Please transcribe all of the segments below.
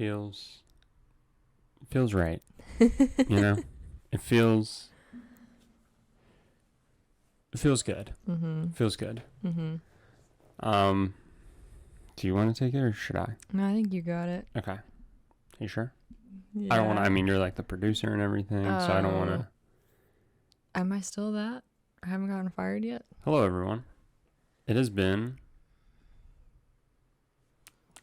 feels right. You know, it feels good. Feels good. Do you want to take it or should I? No, I think you got it. Okay. You sure? Yeah. I don't want to. I mean, you're like the producer and everything, so I don't want to. Am I still that? I haven't gotten fired yet. Hello, everyone. It has been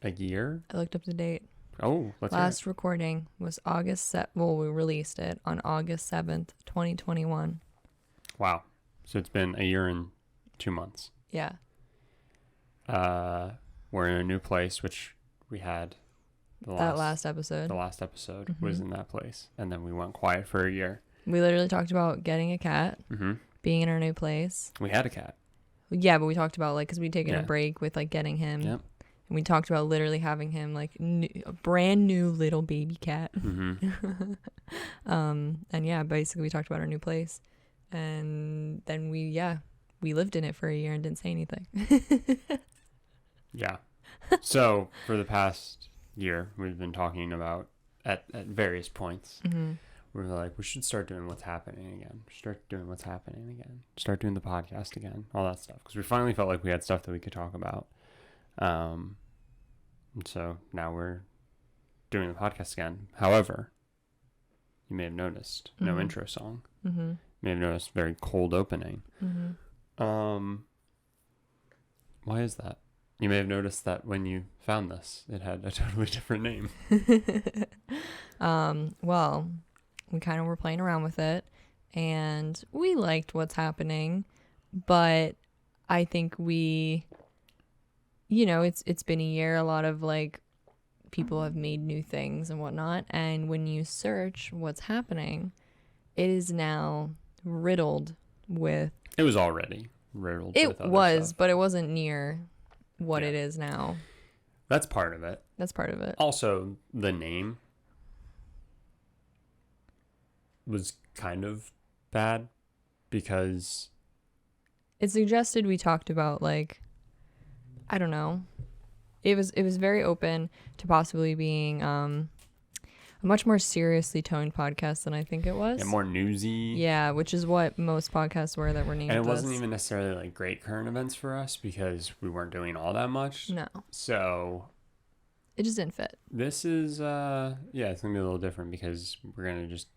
a year. I looked up the date. Oh, last recording was we released it on August 7th, 2021. Wow. So it's been a year and 2 months. Yeah. We're in a new place, which we had the last episode. The last episode was in that place. And then we went quiet for a year. We literally talked about getting a cat, being in our new place. We had a cat. Yeah, but we talked about, like, because we'd taken a break with, like, getting him. Yep. And we talked about literally having him, like, a brand new little baby cat. And yeah, basically we talked about our new place. And then we lived in it for a year and didn't say anything. Yeah. So for the past year, we've been talking about at various points. We were like, we should start doing what's happening again. Start doing the podcast again. All that stuff. Because we finally felt like we had stuff that we could talk about. And so now we're doing the podcast again. However, you may have noticed no intro song. You may have noticed very cold opening. Why is that? You may have noticed that when you found this, it had a totally different name. Well, we kind of were playing around with it, and we liked what's happening, but I think it's been a year. A lot of, like, people have made new things and whatnot, and when you search what's happening, it is now riddled with... It was already riddled with other stuff. But it wasn't near what it is now. That's part of it. Also, the name was kind of bad because it suggested we talked about, like, I don't know. It was very open to possibly being a much more seriously toned podcast than I think it was. And more newsy. Yeah, which is what most podcasts were that were named. And it wasn't even necessarily like great current events for us because we weren't doing all that much. No. So it just didn't fit. This is it's gonna be a little different because we're gonna just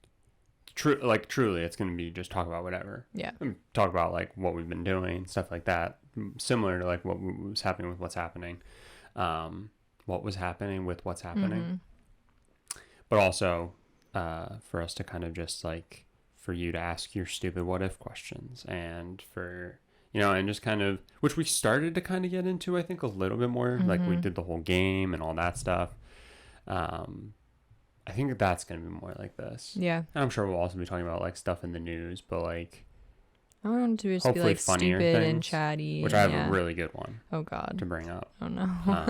truly it's gonna be just talk about whatever. Yeah. Talk about like what we've been doing, stuff like that. Similar to like what was happening with what's happening. What was happening with what's happening. But also for us to kind of just like for you to ask your stupid what if questions and for and just kind of which we started to kind of get into I think a little bit more like we did the whole game and all that stuff. I think that's going to be more like this. Yeah. And I'm sure we'll also be talking about like stuff in the news, but like I want to just be like stupid things, and chatty. Which I have a really good one. Oh God. To bring up. Oh no.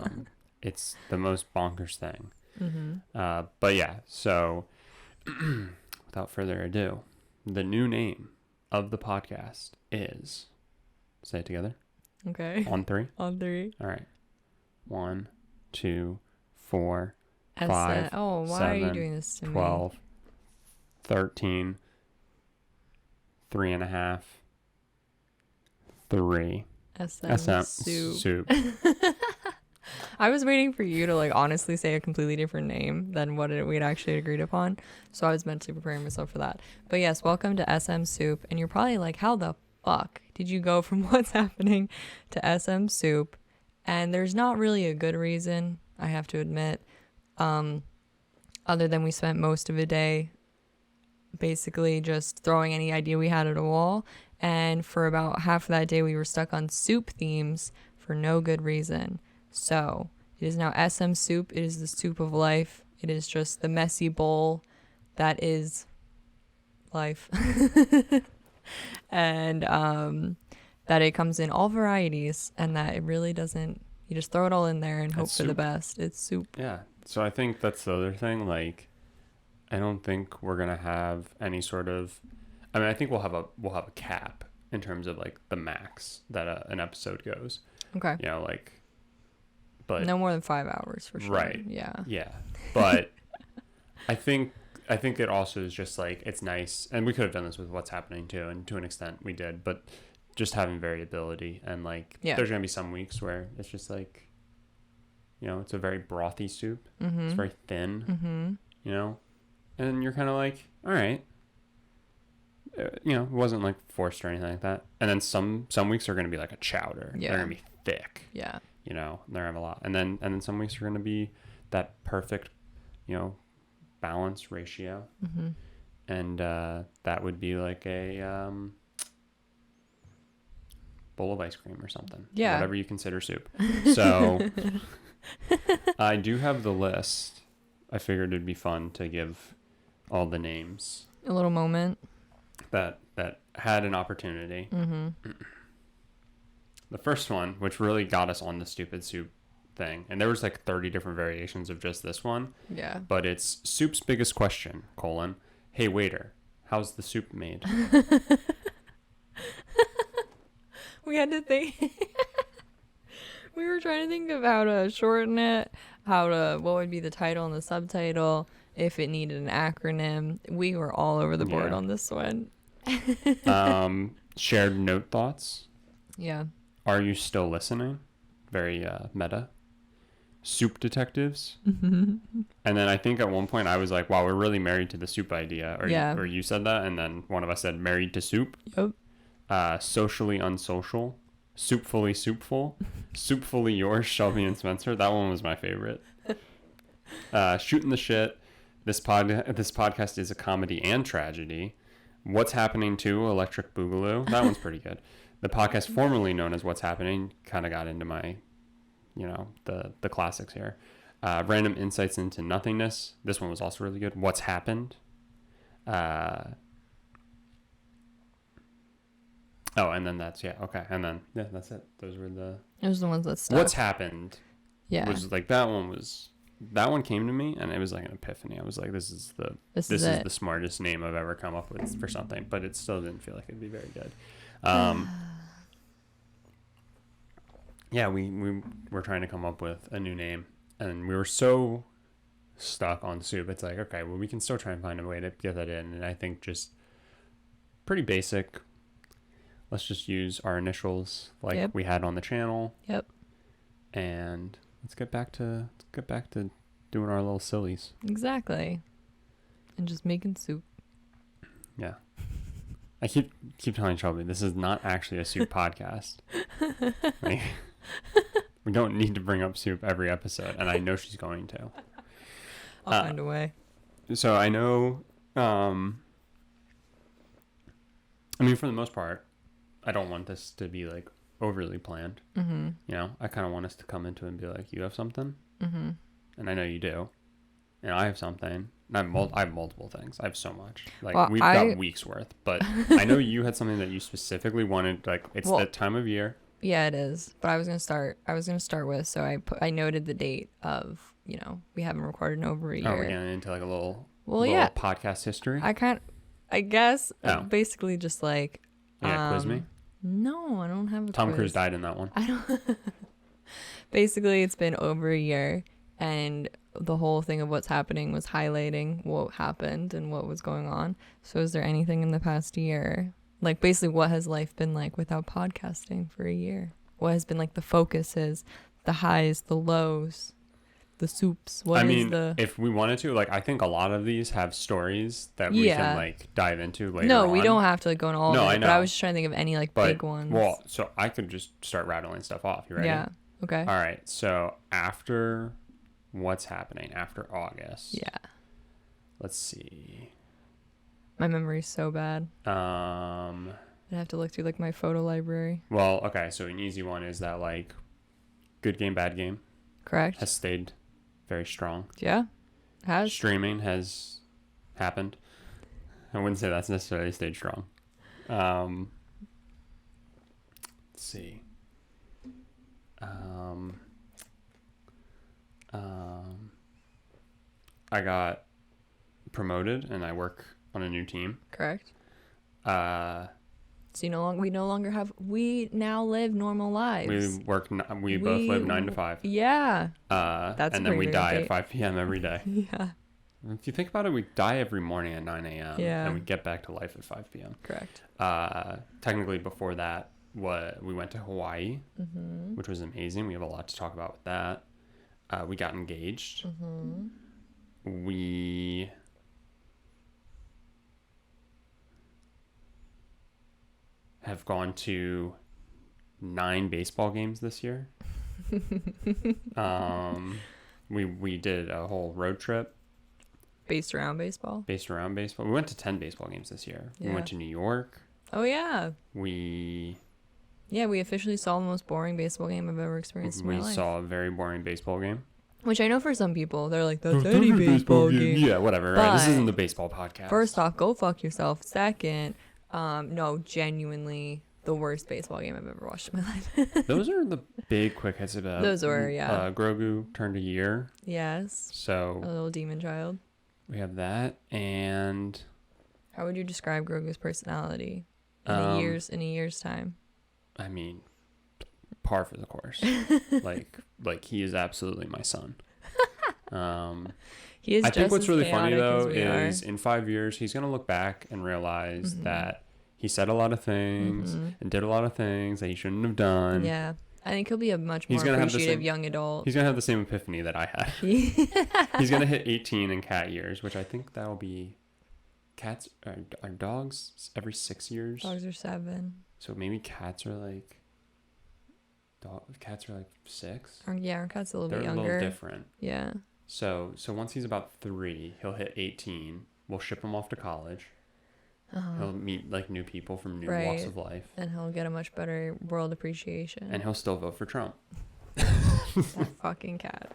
It's the most bonkers thing. But yeah, so without further ado, the new name of the podcast is, say it together. Okay. On three. On three. All right. 1, 2, 4, why 5, are 7, you doing this to 12, 13, 3.5, 3. SM soup. I was waiting for you to like honestly say a completely different name than what we'd actually agreed upon, so I was mentally preparing myself for that. But yes, welcome to SM Soup, and you're probably like, how the fuck did you go from what's happening to SM Soup? And there's not really a good reason, I have to admit, other than we spent most of a day basically just throwing any idea we had at a wall, and for about half of that day we were stuck on soup themes for no good reason. So it is now SM Soup. It is the soup of life. It is just the messy bowl that is life. And that it comes in all varieties, and that it really doesn't, you just throw it all in there and hope for the best. It's soup. Yeah. So I think that's the other thing. Like, I don't think we're gonna have any sort of, I mean, I think we'll have a cap in terms of like the max that an episode goes. Okay. Like, but no more than 5 hours for sure. Right. Yeah. Yeah. But I think it also is just like, it's nice, and we could have done this with What's Happening too, and to an extent we did, but just having variability, and like there's gonna be some weeks where it's just like, it's a very brothy soup. Mm-hmm. It's very thin. Mm-hmm. And you're kind of like, all right. It wasn't like forced or anything like that. And then some weeks are gonna be like a chowder. Yeah. They're gonna be thick. Yeah. They're gonna have a lot. And then some weeks are gonna be that perfect, balance ratio. Mm-hmm. And that would be like a bowl of ice cream or something. Yeah. Whatever you consider soup. So I do have the list. I figured it'd be fun to give all the names. A little moment. That had an opportunity. Mm-hmm. The first one, which really got us on the stupid soup thing, and there was like 30 different variations of just this one. Yeah. But it's soup's biggest question, : hey waiter, how's the soup made? We had to think. We were trying to think of how to shorten it, what would be the title and the subtitle, if it needed an acronym. We were all over the board on this one. Shared note thoughts. Yeah. Are you still listening? Very meta. Soup detectives. Mm-hmm. And then I think at one point I was like, wow, we're really married to the soup idea. Or you said that, and then one of us said married to soup. Yep. Socially unsocial. Soupfully soupful. Soupfully yours, Shelby and Spencer. That one was my favorite. Shooting the shit. This podcast is a comedy and tragedy. What's Happening to Electric Boogaloo. That one's pretty good. The podcast formerly known as What's Happening kind of got into my, the classics here. Random Insights into Nothingness. This one was also really good. What's Happened. And then that's okay. And then that's it. Those were the ones that stuck. What's Happened. Yeah. Was like that one came to me, and it was like an epiphany. I was like, this is the smartest name I've ever come up with for something, but it still didn't feel like it'd be very good. Yeah, we were trying to come up with a new name, and we were so stuck on soup. It's like, okay, well, we can still try and find a way to get that in, and I think just pretty basic. Let's just use our initials like we had on the channel. Yep. And let's get back to doing our little sillies. Exactly. And just making soup. Yeah. I keep telling Shelby, this is not actually a soup podcast. We don't need to bring up soup every episode, and I know she's going to. I'll find a way. So I know, for the most part, I don't want this to be like overly planned. Mm-hmm. I kind of want us to come into it and be like, you have something? Mm-hmm. And I know you do. And I have something. And I have multiple things. I have so much. We've got weeks worth. But I know you had something that you specifically wanted. Like, it's the time of year. Yeah, it is. But I was gonna start with. So I noted the date of we haven't recorded in over a year. Oh, we're getting into like a little podcast history. I guess basically just like. Quiz me. No, I don't have a Tom quiz. Cruise died in that one. I don't. Basically, it's been over a year, and the whole thing of What's Happening was highlighting what happened and what was going on. So is there anything in the past year, like basically what has life been like without podcasting for a year? What has been like the focuses, the highs, the lows, the soups? If we wanted to, like, I think a lot of these have stories that we can like dive into later on. We don't have to go into all of it. I know. But I was just trying to think of any big ones. Well, so I could just start rattling stuff off. You ready? Yeah. Okay. All right. So after What's Happening, after August. Yeah. Let's see. My memory's so bad. I'd have to look through like my photo library. Well, okay. So an easy one is that like Good Game, Bad Game. Correct. Has stayed very strong. Yeah. Has. Streaming has happened. I wouldn't say that's necessarily stayed strong. Let's see. I got promoted and I work on a new team. Correct. So we now live normal lives. We both live 9 to 5. Yeah. That's and then we big die update. at 5 p.m. every day. Yeah. If you think about it, we die every morning at 9 a.m. Yeah. And we get back to life at 5 p.m. Correct. Technically, before that, we went to Hawaii, Mm-hmm. which was amazing. We have a lot to talk about with that. We got engaged. Mm-hmm. We have gone to 9 baseball games this year. We did a whole road trip Based around baseball. We went to 10 baseball games this year. Yeah. We went to New York. Oh yeah. We officially saw the most boring baseball game I've ever experienced in my life. We saw a very boring baseball game. Which I know for some people, they're like, that's any baseball game. Yeah, whatever. Right? This isn't the baseball podcast. First off, go fuck yourself. Second, no, genuinely the worst baseball game I've ever watched in my life. Those are the big quick hits about. Those were, yeah. Grogu turned a year. Yes. So a little demon child. We have that, and how would you describe Grogu's personality in a year's time? I mean, par for the course. like he is absolutely my son. He is. I think what's really funny though is in 5 years he's gonna look back and realize that he said a lot of things and did a lot of things that he shouldn't have done. Yeah. I think he'll be a much more appreciative young adult. He's going to have the same epiphany that I had. He's going to hit 18 in cat years, which I think that'll be... Cats are dogs every 6 years? Dogs are 7. So maybe cats are like... Cats are like 6? Our cat's a little bit younger. They're a little different. Yeah. So once he's about 3, he'll hit 18. We'll ship him off to college. He'll meet like new people from new walks of life, and he'll get a much better world appreciation. And he'll still vote for Trump. That fucking cat.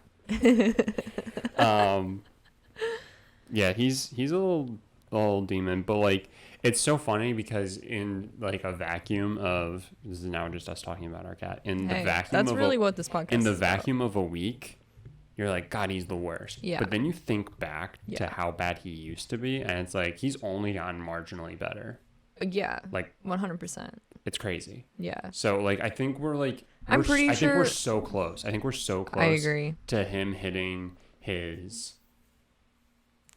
Yeah, he's a little demon, but like it's so funny because in like a vacuum of this is now just us talking about our cat the vacuum. That's really what this podcast is. In the vacuum of a week, you're like, God, he's the worst. Yeah. But then you think back to how bad he used to be, and it's like he's only gotten marginally better. Yeah. Like 100%. It's crazy. Yeah. So like I think we're like I think we're so close. I think we're so close. I agree. To him hitting his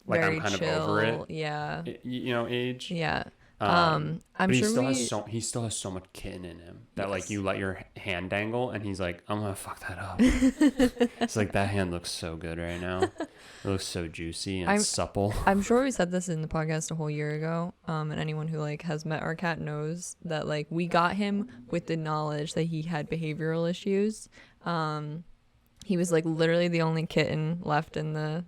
like very I'm kind chill, of over it. Yeah. Age. Yeah. I'm sure he still has so much kitten in him that like you let your hand dangle and he's like, I'm gonna fuck that up. It's like that hand looks so good right now. It looks so juicy and supple. I'm sure we said this in the podcast a whole year ago. And anyone who like has met our cat knows that like we got him with the knowledge that he had behavioral issues. He was like literally the only kitten left in the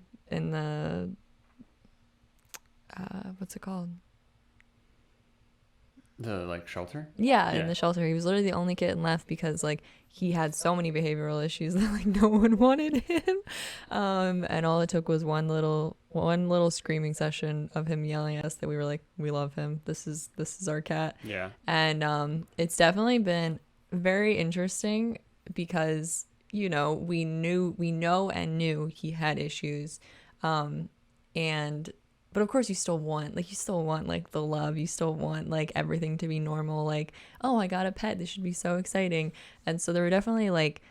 what's it called? The like shelter? Yeah, in the shelter. He was literally the only kitten left because like he had so many behavioral issues that like no one wanted him. And all it took was one little screaming session of him yelling at us that we were like, we love him. This is our cat. Yeah. And it's definitely been very interesting because, we know and knew he had issues. But of course you still want like the love, you still want like everything to be normal, like, oh, I got a pet, this should be so exciting. And so there were definitely like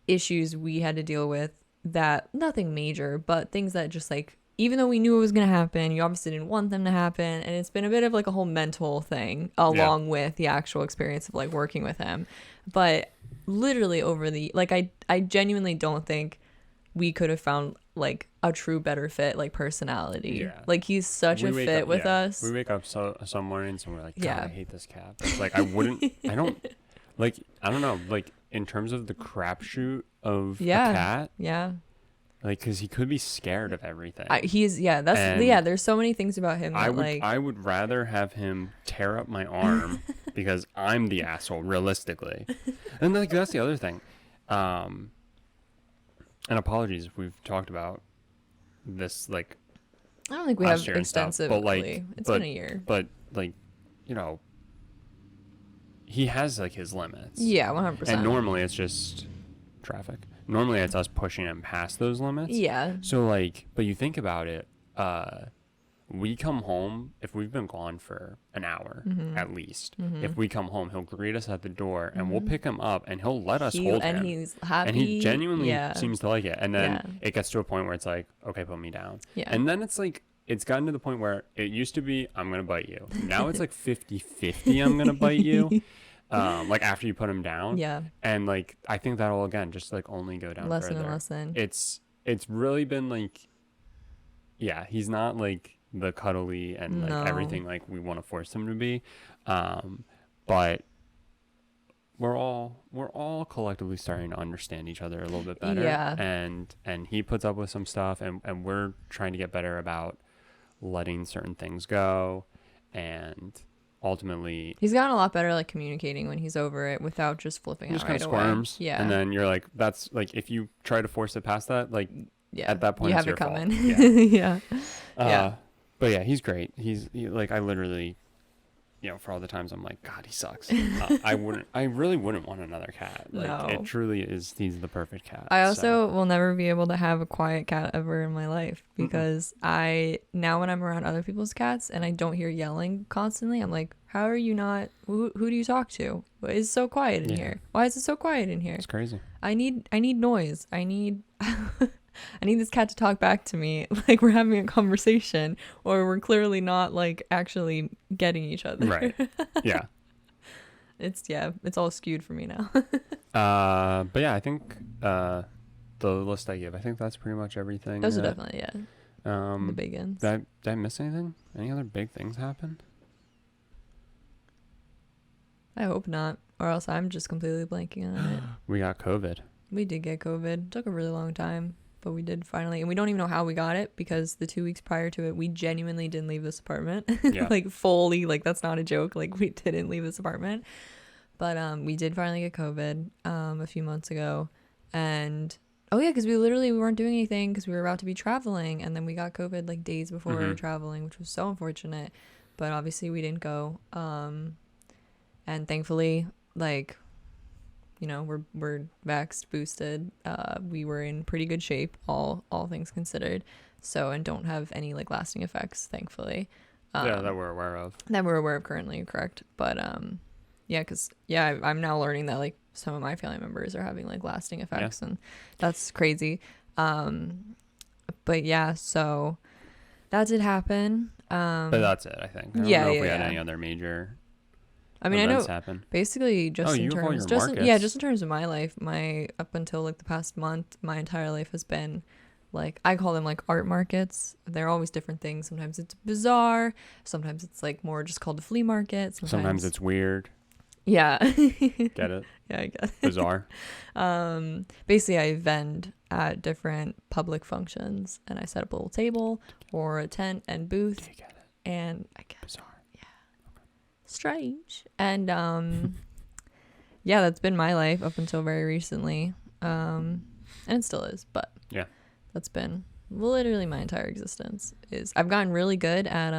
issues we had to deal with, that nothing major, but things that just like, even though we knew it was going to happen, you obviously didn't want them to happen. And it's been a bit of like a whole mental thing along with the actual experience of like working with him. But literally over I genuinely don't think we could have found like a true better fit, like personality. Yeah. Like he's such a fit with us. We wake up some mornings and we're like, God, I hate this cat. But it's like I don't know, like in terms of the crapshoot of a cat. Yeah. Like, cause he could be scared of everything. There's so many things about him that I would rather have him tear up my arm because I'm the asshole, realistically. And like that's the other thing. And apologies if we've talked about this, like, I don't think we have extensively. But like, it's been a year. But like, he has like his limits. Yeah, 100%. And normally it's just traffic. Normally it's us pushing him past those limits. Yeah. So like, but you think about it, we come home, if we've been gone for an hour at least, if we come home, he'll greet us at the door and we'll pick him up and he'll let us hold him. And he's happy. And he genuinely seems to like it. And then it gets to a point where it's like, okay, put me down. Yeah. And then it's like, it's gotten to the point where it used to be, I'm going to bite you. Now it's like 50-50, I'm going to bite you. Like after you put him down. Yeah. And like, I think that'll again, just like only go down lesson further. and lesson. It's really been like, yeah, he's not like the cuddly and like everything like we want to force him to be. But we're all collectively starting to understand each other a little bit better. Yeah. And he puts up with some stuff and we're trying to get better about letting certain things go, and ultimately he's gotten a lot better like communicating when he's over it without just flipping out right away. Just kind of squirms. Yeah. And then you're like, that's like, if you try to force it past that, like at that point you it's have it coming. Yeah. Yeah. But yeah, he's great. Like, I literally, you know, for all the times I'm like, God, he sucks. I really wouldn't want another cat. Like, no. It truly is, he's the perfect cat. I also will never be able to have a quiet cat ever in my life, because now when I'm around other people's cats and I don't hear yelling constantly, I'm like, how are you not, who do you talk to? It's so quiet in here. Why is it so quiet in here? It's crazy. I need noise. I need this cat to talk back to me like we're having a conversation, or we're clearly not like actually getting each other. Right. Yeah. It's all skewed for me now. But yeah, I think the list I give, I think that's pretty much everything. Those are definitely the big ones. Did I miss anything? Any other big things happen? I hope not, or else I'm just completely blanking on it. We got COVID. We did get COVID. It took a really long time, but we did finally. And we don't even know how we got it, because the 2 weeks prior to it, we genuinely didn't leave this apartment. Yeah. Like fully, like that's not a joke. Like we didn't leave this apartment. But we did finally get COVID a few months ago. And oh yeah, because we weren't doing anything because we were about to be traveling. And then we got COVID like days before we were traveling, which was so unfortunate. But obviously we didn't go. And thankfully, like, you know, we're vaxxed, boosted. We were in pretty good shape, all things considered. So, and don't have any like lasting effects, thankfully. That we're aware of. That we're aware of currently, correct. But yeah, because I'm now learning that like some of my family members are having like lasting effects, and that's crazy. But yeah, so that did happen. But that's it, I think. I don't know if we had any other major. I mean, I know happen. Basically just in terms of my life, up until like the past month, my entire life has been like, I call them like art markets. They're always different things. Sometimes it's bizarre. Sometimes it's like more just called a flea market. Sometimes it's weird. Yeah. Get it? Yeah, I guess. Bizarre. Basically I vend at different public functions, and I set up a little table or a tent and booth. Do you get it? And I get bizarre. Strange. And yeah, that's been my life up until very recently, and it still is, but yeah, that's been literally my entire existence. I've gotten really good at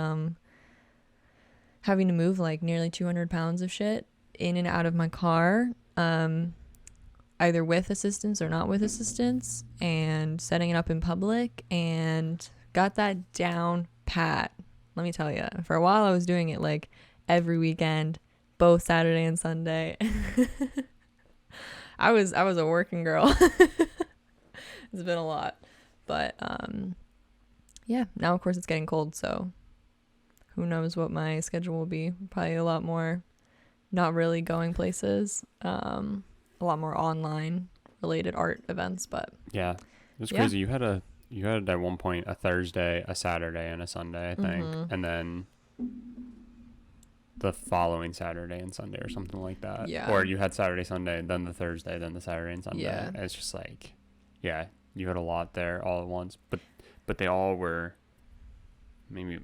having to move like nearly 200 pounds of shit in and out of my car, either with assistance or not with assistance, and setting it up in public, and got that down pat. Let me tell you, for a while I was doing it like every weekend, both Saturday and Sunday. I was a working girl. It's been a lot, but yeah, now of course it's getting cold, so who knows what my schedule will be. Probably a lot more not really going places, a lot more online related art events. But yeah, it's crazy. You had at one point a Thursday, a Saturday, and a Sunday, I think, and then the following Saturday and Sunday or something like that. Yeah. Or you had Saturday, Sunday, then the Thursday, then the Saturday and Sunday. Yeah. It's just like, yeah, you had a lot there all at once, but they all were maybe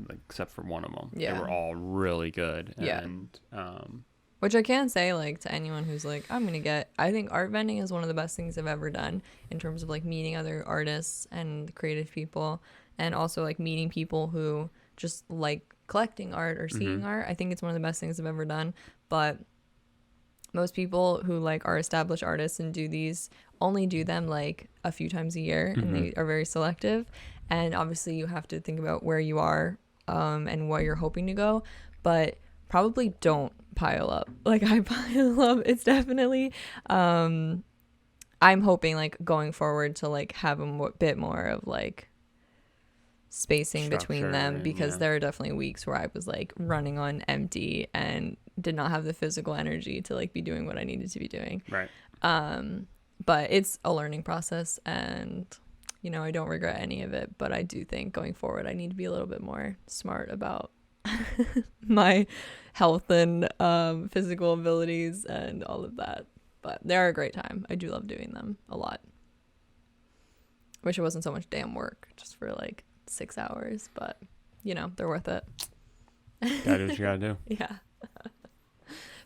like, except for one of them. Yeah. They were all really good. Yeah. And which I can say, like, to anyone who's like, I think art vending is one of the best things I've ever done in terms of like meeting other artists and creative people, and also like meeting people who just like collecting art or seeing art. I think it's one of the best things I've ever done. But most people who like are established artists and do these only do them like a few times a year, and they are very selective. And obviously you have to think about where you are and what you're hoping to go, but probably don't pile up. Like I pile up. It's definitely I'm hoping like going forward to like have a bit more of like spacing between them, because there are definitely weeks where I was like running on empty and did not have the physical energy to like be doing what I needed to be doing. Right. But it's a learning process, and you know, I don't regret any of it, but I do think going forward I need to be a little bit more smart about my health and physical abilities and all of that. But they're a great time. I do love doing them a lot. Wish it wasn't so much damn work just for like 6 hours, but you know, they're worth it. Gotta do what you gotta do. Yeah.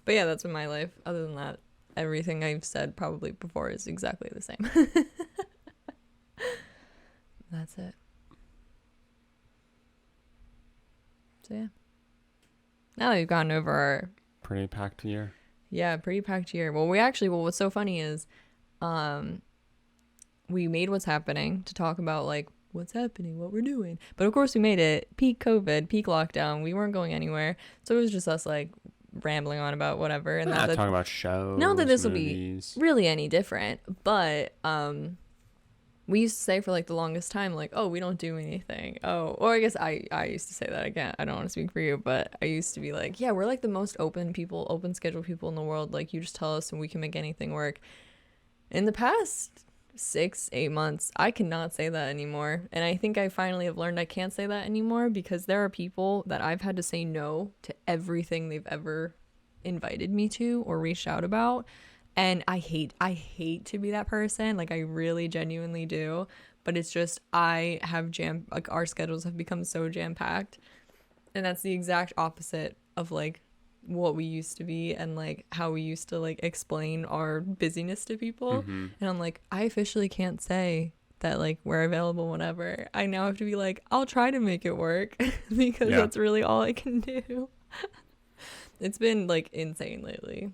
But yeah, that's been my life. Other than that, everything I've said probably before is exactly the same. That's it. So yeah. Now that we've gone over our pretty packed year. Yeah, pretty packed year. Well, what's so funny is we made What's Happening to talk about like what's happening, what we're doing. But of course we made it peak COVID, peak lockdown. We weren't going anywhere. So it was just us like rambling on about whatever. And not talking about shows. Not that this will be really any different, but we used to say for like the longest time, like, oh, we don't do anything. Oh, or I guess I used to say that again. I don't want to speak for you, but I used to be like, yeah, we're like the most open schedule people in the world. Like you just tell us and we can make anything work. In the past 6-8 months, I cannot say that anymore. And I think I finally have learned I can't say that anymore, because there are people that I've had to say no to everything they've ever invited me to or reached out about. And I hate to be that person. Like I really genuinely do. But it's just our schedules have become so jam-packed. And that's the exact opposite of like what we used to be and like how we used to like explain our busyness to people. And I'm like, I officially can't say that like we're available whenever. I now have to be like, I'll try to make it work because that's really all I can do. It's been like insane lately.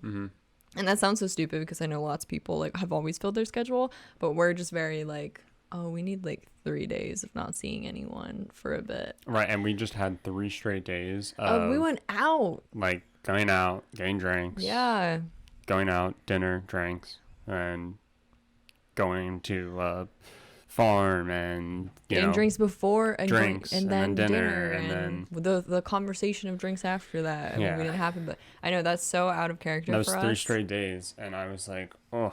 And that sounds so stupid because I know lots of people like have always filled their schedule, but we're just very like, oh, we need like 3 days of not seeing anyone for a bit. Right. And we just had 3 straight days we went out. Like going out, getting drinks. Yeah. Going out, dinner, drinks, and going to farm and getting drinks before and drinks and then dinner and then the conversation of drinks after that. Yeah. We didn't happen, but I know that's so out of character for us. That was 3 straight days, and I was like, oh.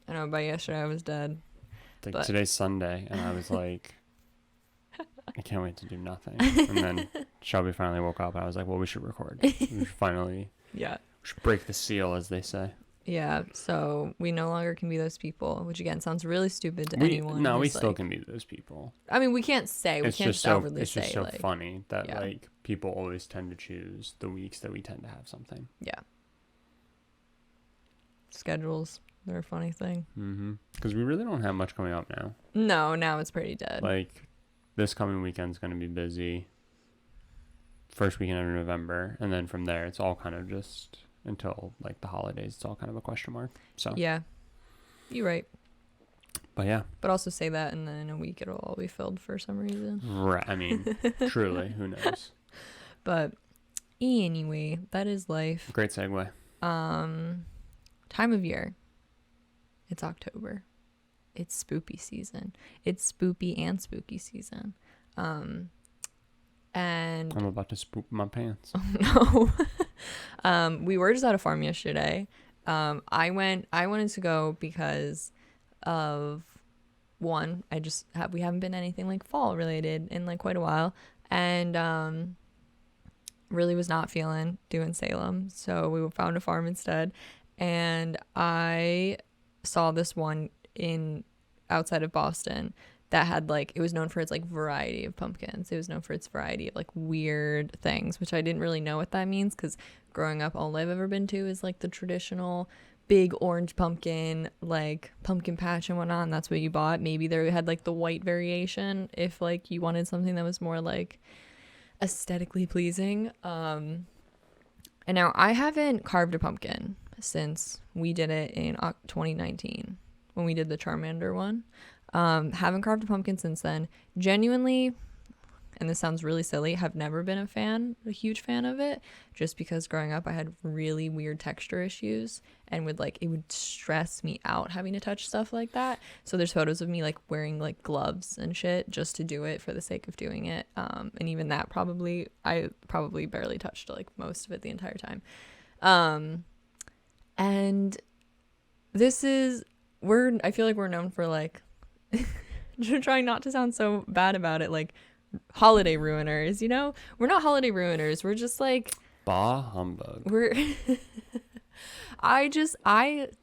I know, by yesterday I was dead. Like today's Sunday, and I was like, I can't wait to do nothing. And then Shelby finally woke up, and I was like, well, we should record. We should finally, we should break the seal, as they say. Yeah, so we no longer can be those people, which again sounds really stupid to anyone. No, we still can be those people. I mean, we can't say, we can't outwardly say. It's just so funny that like people always tend to choose the weeks that we tend to have something. Yeah. Schedules. They're a funny thing. Because we really don't have much coming up now. No, now it's pretty dead. Like, this coming weekend's going to be busy. First weekend of November. And then from there, it's all kind of just until, like, the holidays. It's all kind of a question mark. So yeah. You're right. But yeah. But also say that, and then in a week it'll all be filled for some reason. Right. I mean, truly. Who knows? But anyway, that is life. Great segue. Time of year. It's October. It's spoopy season. It's spoopy and spooky season. And I'm about to spoop my pants. Oh no. We were just at a farm yesterday. I wanted to go because of one, we haven't been anything like fall related in like quite a while, and really was not feeling doing Salem, so we found a farm instead. And I saw this one outside of Boston that had like, it was known for its like variety of pumpkins. It was known for its variety of like weird things, which I didn't really know what that means, because growing up all I've ever been to is like the traditional big orange pumpkin, like pumpkin patch and whatnot, and that's what you bought. Maybe they had like the white variation if like you wanted something that was more like aesthetically pleasing. And now I haven't carved a pumpkin since we did it in 2019 when we did the Charmander one. Haven't carved a pumpkin since then. Genuinely, and this sounds really silly, have never been a huge fan of it, just because growing up I had really weird texture issues and it would stress me out having to touch stuff like that. So there's photos of me like wearing like gloves and shit just to do it for the sake of doing it. And even that I probably barely touched like most of it the entire time. And I feel like we're known for like trying not to sound so bad about it, like holiday ruiners, you know? We're not holiday ruiners. We're just like bah humbug. I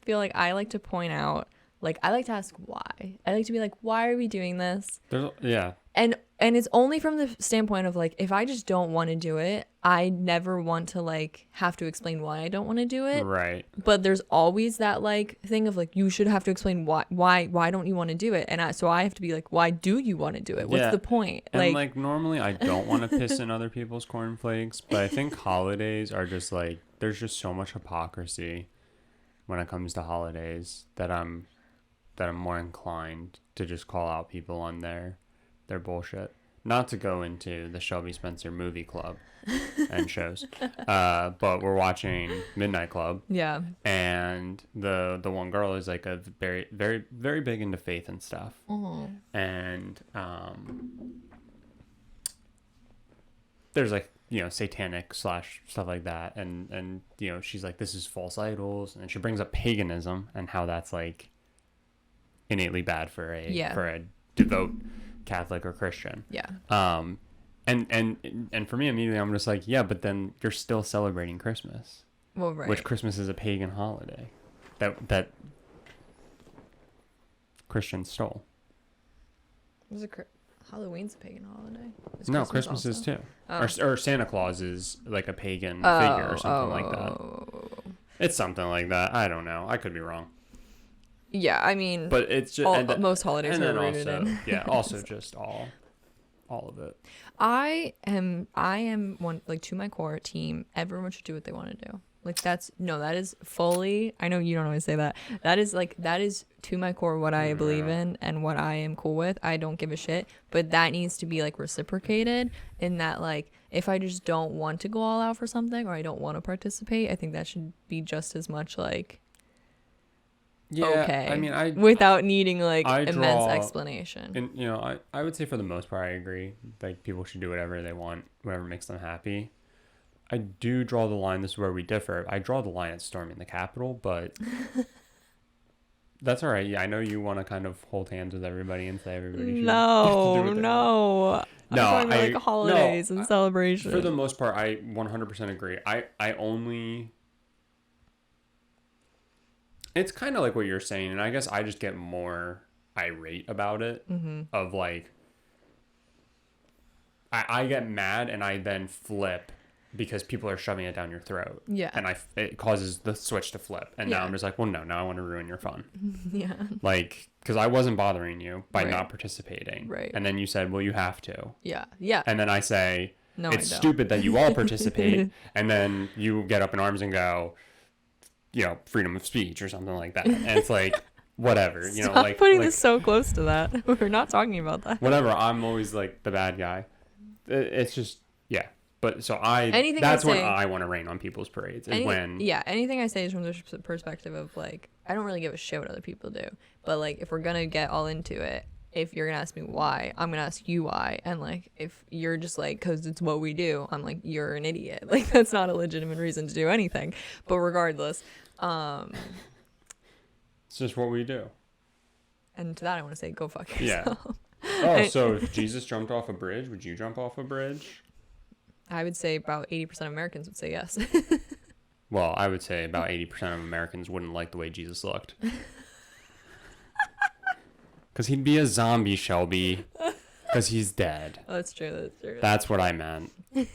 feel like I like to point out, like I like to ask why. I like to be like, why are we doing this? Yeah. And it's only from the standpoint of like, if I just don't want to do it, I never want to like have to explain why I don't want to do it. Right. But there's always that like thing of like, you should have to explain why don't you want to do it? And so I have to be like, why do you want to do it? What's the point? And like normally I don't want to piss in other people's cornflakes, but I think holidays are just like, there's just so much hypocrisy when it comes to holidays that I'm more inclined to just call out people on their bullshit. Not to go into the Shelby Spencer movie club and shows, but we're watching Midnight Club. Yeah. And the one girl is like a very, very, very big into faith and stuff. Mm-hmm. And there's like, you know, satanic / stuff like that. And you know, she's like, this is false idols. And she brings up paganism and how that's like innately bad for a devout Catholic or Christian. Yeah. And for me immediately I'm just like, yeah, but then you're still celebrating Christmas. Well, right. Which Christmas is a pagan holiday that Christians stole. Halloween's a pagan holiday. No, Christmas is too. Or Santa Claus is like a pagan figure or something like that. It's something like that. I don't know. I could be wrong. Yeah, I mean, but it's just most holidays are rooted in. Yeah, also just all of it. I am one, like, to my core team. Everyone should do what they want to do. Like that is fully. I know you don't always say that. That is to my core what I believe in and what I am cool with. I don't give a shit. But that needs to be like reciprocated in that, like, if I just don't want to go all out for something or I don't want to participate, I think that should be just as much like. Yeah, okay. I mean, without needing like immense explanation. And you know, I would say for the most part, I agree. Like people should do whatever they want, whatever makes them happy. I do draw the line. This is where we differ. I draw the line at storming the Capitol, but that's all right. Yeah, I know you want to kind of hold hands with everybody and say everybody should. No. I'm talking like holidays and celebrations. For the most part, I 100% agree. I only. It's kind of like what you're saying, and I guess I just get more irate about it. Mm-hmm. Of like, I get mad and I then flip because people are shoving it down your throat. Yeah. And it causes the switch to flip. And now I'm just like, well, no, now I want to ruin your fun. Yeah. Like, because I wasn't bothering you by right. not participating. Right. And then you said, well, you have to. Yeah. Yeah. And then I say, no, it's stupid that you all participate. And then you get up in arms and go, you know, freedom of speech or something like that. And it's like, whatever. You know, like putting this so close to that. We're not talking about that. Whatever. I'm always like the bad guy. It's just, yeah. But so that's when I want to rain on people's parades anything I say is from the perspective of like, I don't really give a shit what other people do. But like, if we're going to get all into it, if you're going to ask me why, I'm going to ask you why. And like, if you're just like, cause it's what we do, I'm like, you're an idiot. Like, that's not a legitimate reason to do anything. But regardless, it's just what we do. And to that, I want to say, go fuck yourself. Yeah. So if Jesus jumped off a bridge, would you jump off a bridge? I would say about 80% of Americans would say yes. Well, I would say about 80% of Americans wouldn't like the way Jesus looked. Because he'd be a zombie, Shelby. Because he's dead. Oh, that's true. That's what I meant. You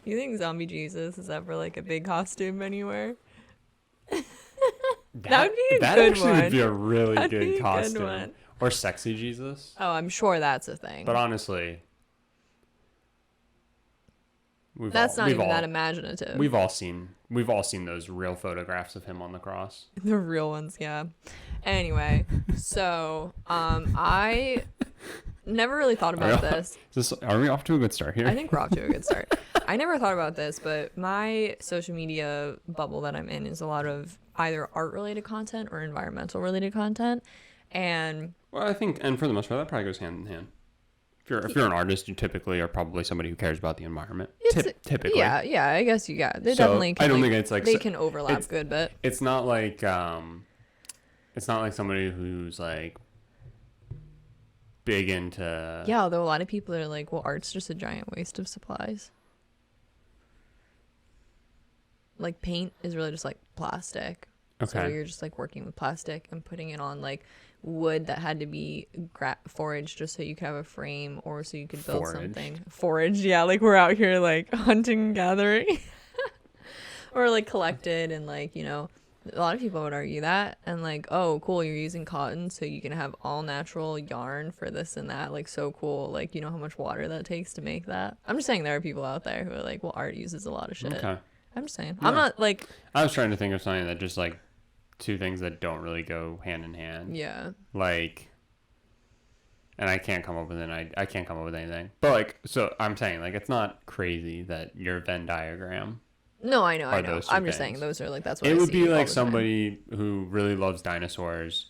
think zombie Jesus is ever like a big costume anywhere? That would be a good one. That actually would be a really good costume. Or sexy Jesus. Oh, I'm sure that's a thing. But honestly, That's not even that imaginative. We've all seen those real photographs of him on the cross. The real ones, yeah. Anyway, so I never really thought about this. Are we off to a good start here? I think we're off to a good start. I never thought about this, but my social media bubble that I'm in is a lot of either art-related content or environmental-related content. And well, I think, and for the most part, that probably goes hand in hand. If you're an artist, you typically are probably somebody who cares about the environment. Typically, yeah, I guess you got. They definitely. Can, I don't think it's like they can overlap good, but it's not like somebody who's like big into. Yeah, although a lot of people are like, well, art's just a giant waste of supplies. Like paint is really just like plastic. Okay. So you're just like working with plastic and putting it on like wood that had to be foraged just so you could have a frame or so you could build something. Foraged, yeah, like we're out here like hunting and gathering. Or like collected and like, you know, a lot of people would argue that and like, oh, cool, you're using cotton so you can have all natural yarn for this and that. Like so cool. Like, you know how much water that takes to make that? I'm just saying there are people out there who are like, well, art uses a lot of shit. Okay. I'm just saying. Yeah. I'm not like... I was trying to think of something that just like two things that don't really go hand in hand. Yeah. Like, and I can't come up with I can't come up with anything. But like, so I'm saying like it's not crazy that your Venn diagram. No, I know. I'm just saying those are like that's what it would be like somebody who really loves dinosaurs,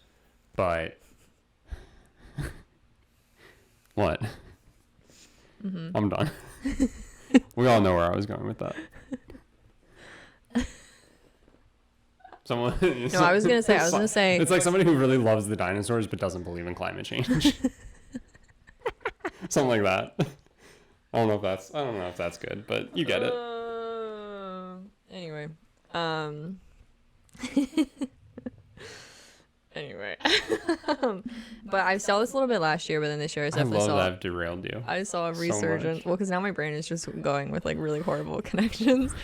but what? Mm-hmm. I'm done. We all know where I was going with that. Someone. No, I was gonna say. It's like somebody who really loves the dinosaurs but doesn't believe in climate change. Something like that. I don't know if that's good, but you get it. Anyway. Anyway. But I saw this a little bit last year, but then this year I definitely saw. I love that I've derailed you. I saw a resurgence. Well, because now my brain is just going with like really horrible connections.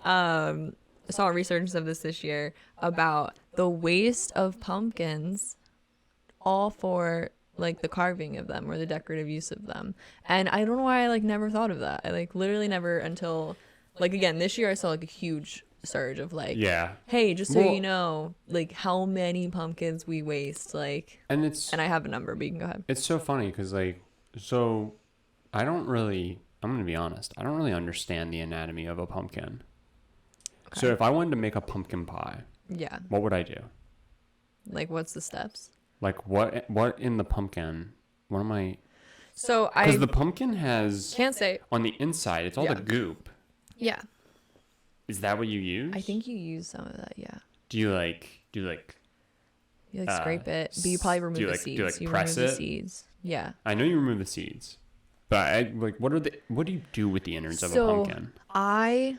I saw a resurgence of this year about the waste of pumpkins, all for like the carving of them or the decorative use of them. And I don't know why I like never thought of that. I like literally never until like again this year I saw like a huge surge of like, yeah, hey, just so you know, like how many pumpkins we waste, like, and I have a number, but you can go ahead. It's so funny because like, so I'm gonna be honest, I don't really understand the anatomy of a pumpkin. Okay. So if I wanted to make a pumpkin pie, yeah, what would I do? Like, what's the steps? Like, what in the pumpkin? What am I? So because the pumpkin has can't say on the inside. It's all the goop. Yeah. Is that what you use? I think you use some of that. Yeah. Do you scrape it, but you probably remove the seeds. Do you press it? The seeds. Yeah. I know you remove the seeds, but what do you do with the innards of a pumpkin? I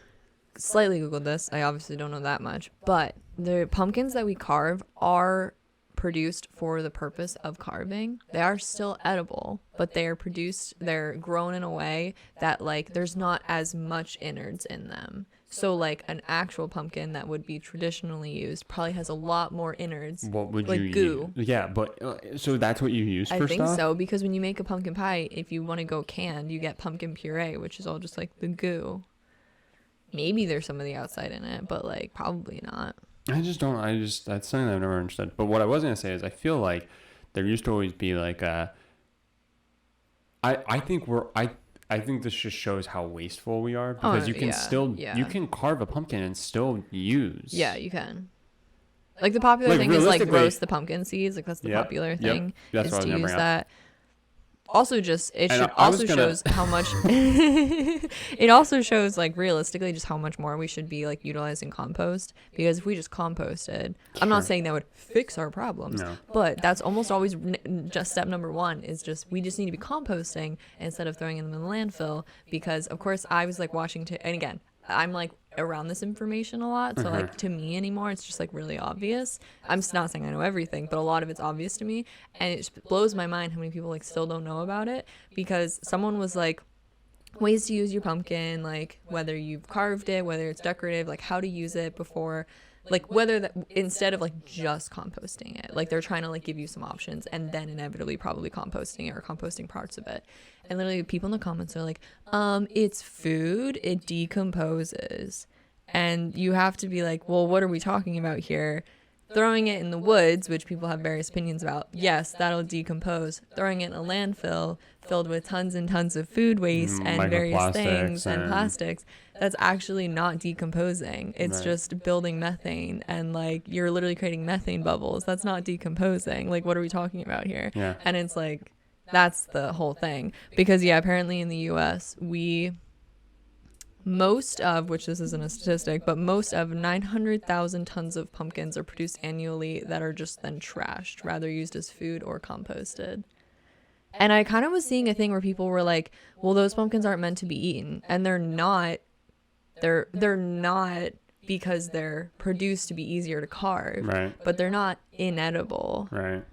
slightly Googled this. I obviously don't know that much, but the pumpkins that we carve are produced for the purpose of carving. They are still edible, but they're grown in a way that like there's not as much innards in them. So like an actual pumpkin that would be traditionally used probably has a lot more innards. What would like you goo. Use? Yeah, but so that's what you use for stuff? I think so, because when you make a pumpkin pie, if you want to go canned, you get pumpkin puree, which is all just like the goo. Maybe there's some of the outside in it, but like probably not. That's something I've never understood. But what I was going to say is I feel like there used to always be like I think this just shows how wasteful we are, because you can you can carve a pumpkin and still use. Yeah, you can. Like the popular thing is like roast the pumpkin seeds. Like that's the popular thing is to use that. Also shows how much it also shows like realistically just how much more we should be like utilizing compost, because if we just composted, I'm not saying that would fix our problems, but that's almost always just step number one is just we just need to be composting instead of throwing them in the landfill, because of course I was like Washington, and again I'm like around this information a lot, so like to me anymore it's just like really obvious. I'm not saying I know everything, but a lot of it's obvious to me, and it just blows my mind how many people like still don't know about it, because someone was like ways to use your pumpkin, like whether you've carved it, whether it's decorative, like how to use it before like whether that instead of like just composting it, like they're trying to like give you some options and then inevitably probably composting it or composting parts of it. And literally people in the comments are like, it's food, it decomposes. And you have to be like, well, what are we talking about here? Throwing it in the woods, which people have various opinions about, yes, that'll decompose. Throwing it in a landfill filled with tons and tons of food waste and various things and plastics, that's actually not decomposing. It's just building methane, and like you're literally creating methane bubbles. That's not decomposing. Like, what are we talking about here? Yeah. And it's like, that's the whole thing. Because yeah, apparently in the US, most of, which this isn't a statistic, but most of 900,000 tons of pumpkins are produced annually that are just then trashed, rather used as food or composted. And I kind of was seeing a thing where people were like, well, those pumpkins aren't meant to be eaten. And they're not. They're not, because they're produced to be easier to carve. Right. But they're not inedible. Right.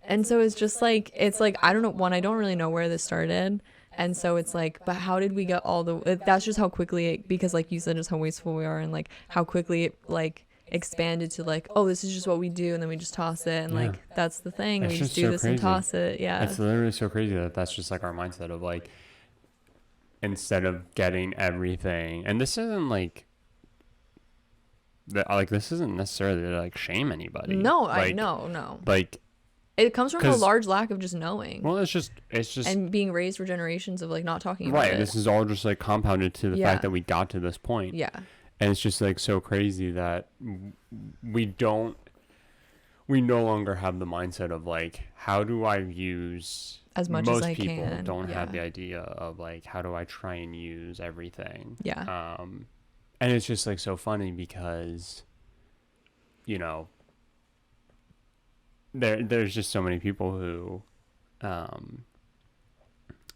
And so it's just like, it's like, I don't know, one, I don't really know where this started. And so it's like, but how did we get all the, that's just how quickly it, because like you said, just how wasteful we are, and like how quickly it like expanded to like, oh, this is just what we do, and then we just toss it, and like that's the thing, we just do so this crazy. And toss it. Yeah, it's literally so crazy that that's just like our mindset of like, instead of getting everything, and this isn't like that, like this isn't necessarily to like shame anybody. No, like, no. Like, it comes from a large lack of just knowing. Well, it's just and being raised for generations of like not talking about it. Right. This is all just like compounded to the fact that we got to this point. Yeah. And it's just like so crazy that we no longer have the mindset of like, how do I use as much most as I people can. Don't have the idea of like, how do I try and use everything? Yeah. And it's just like so funny because, you know, there's just so many people who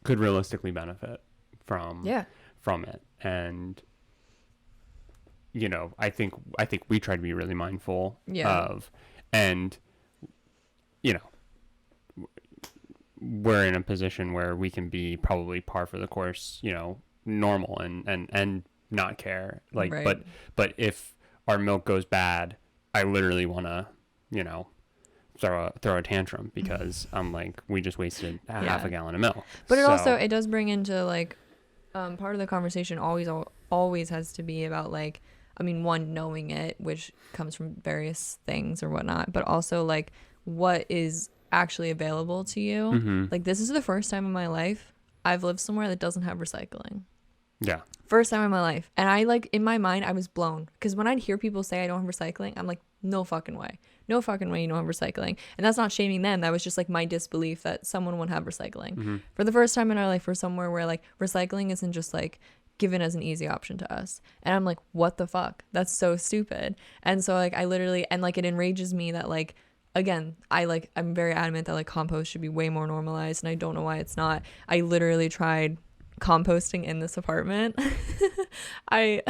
could realistically benefit from it. And you know, I think we try to be really mindful of, and you know, we're in a position where we can be probably par for the course, you know, normal and not care, like, but if our milk goes bad, I literally want to, you know, throw a tantrum because I'm like, we just wasted half a gallon of milk. But it does bring into like, part of the conversation always has to be about like, I mean, one, knowing it, which comes from various things or whatnot, but also like what is actually available to you. Mm-hmm. Like, this is the first time in my life I've lived somewhere that doesn't have recycling. Yeah. First time in my life. And I like, in my mind, I was blown, because when I'd hear people say I don't have recycling, I'm like, no fucking way. No fucking way you don't have recycling. And that's not shaming them. That was just like my disbelief that someone would have recycling. Mm-hmm. For the first time in our life, we're somewhere where like recycling isn't just like given as an easy option to us. And I'm like, what the fuck? That's so stupid. And so like I literally, and like it enrages me that like, again, I'm very adamant that like compost should be way more normalized, and I don't know why it's not. I literally tried composting in this apartment. I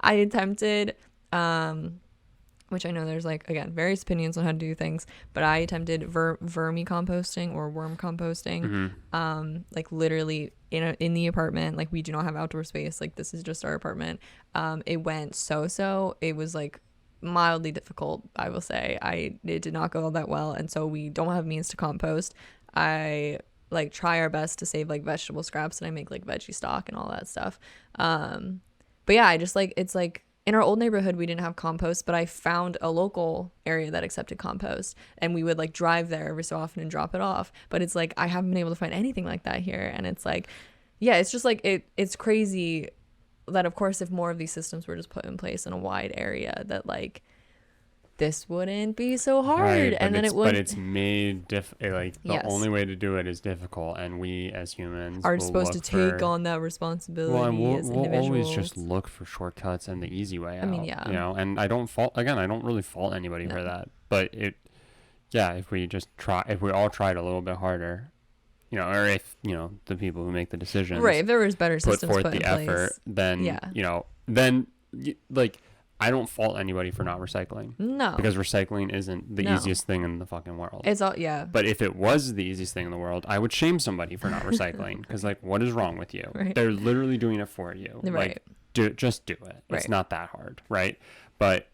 attempted, which I know there's like, again, various opinions on how to do things, but I attempted vermicomposting or worm composting. Mm-hmm. Like literally in the apartment. Like, we do not have outdoor space. Like, this is just our apartment. It went so. It was like mildly difficult, I will say. It did not go all that well, and so we don't have means to compost. I like try our best to save like vegetable scraps, and I make like veggie stock and all that stuff. But yeah, I just like, it's like in our old neighborhood we didn't have compost, but I found a local area that accepted compost, and we would like drive there every so often and drop it off. But it's like I haven't been able to find anything like that here, and it's like, yeah, it's just like it's crazy that, of course, if more of these systems were just put in place in a wide area, that like this wouldn't be so hard. Right, and then it would. But it's made like the only way to do it is difficult, and we as humans are supposed to take on that responsibility. Well, and we'll always just look for shortcuts and the easy way out. I mean, yeah, you know. And I don't really fault anybody for that. But if we all tried a little bit harder, you know, or if, you know, the people who make the decisions, right, if there was better systems put forth the effort, then you know, then like, I don't fault anybody for not recycling. No. Because recycling isn't the easiest thing in the fucking world. It's all, yeah. But if it was the easiest thing in the world, I would shame somebody for not recycling. Because, like, what is wrong with you? Right. They're literally doing it for you. Right. Like, just do it. Right. It's not that hard, right? But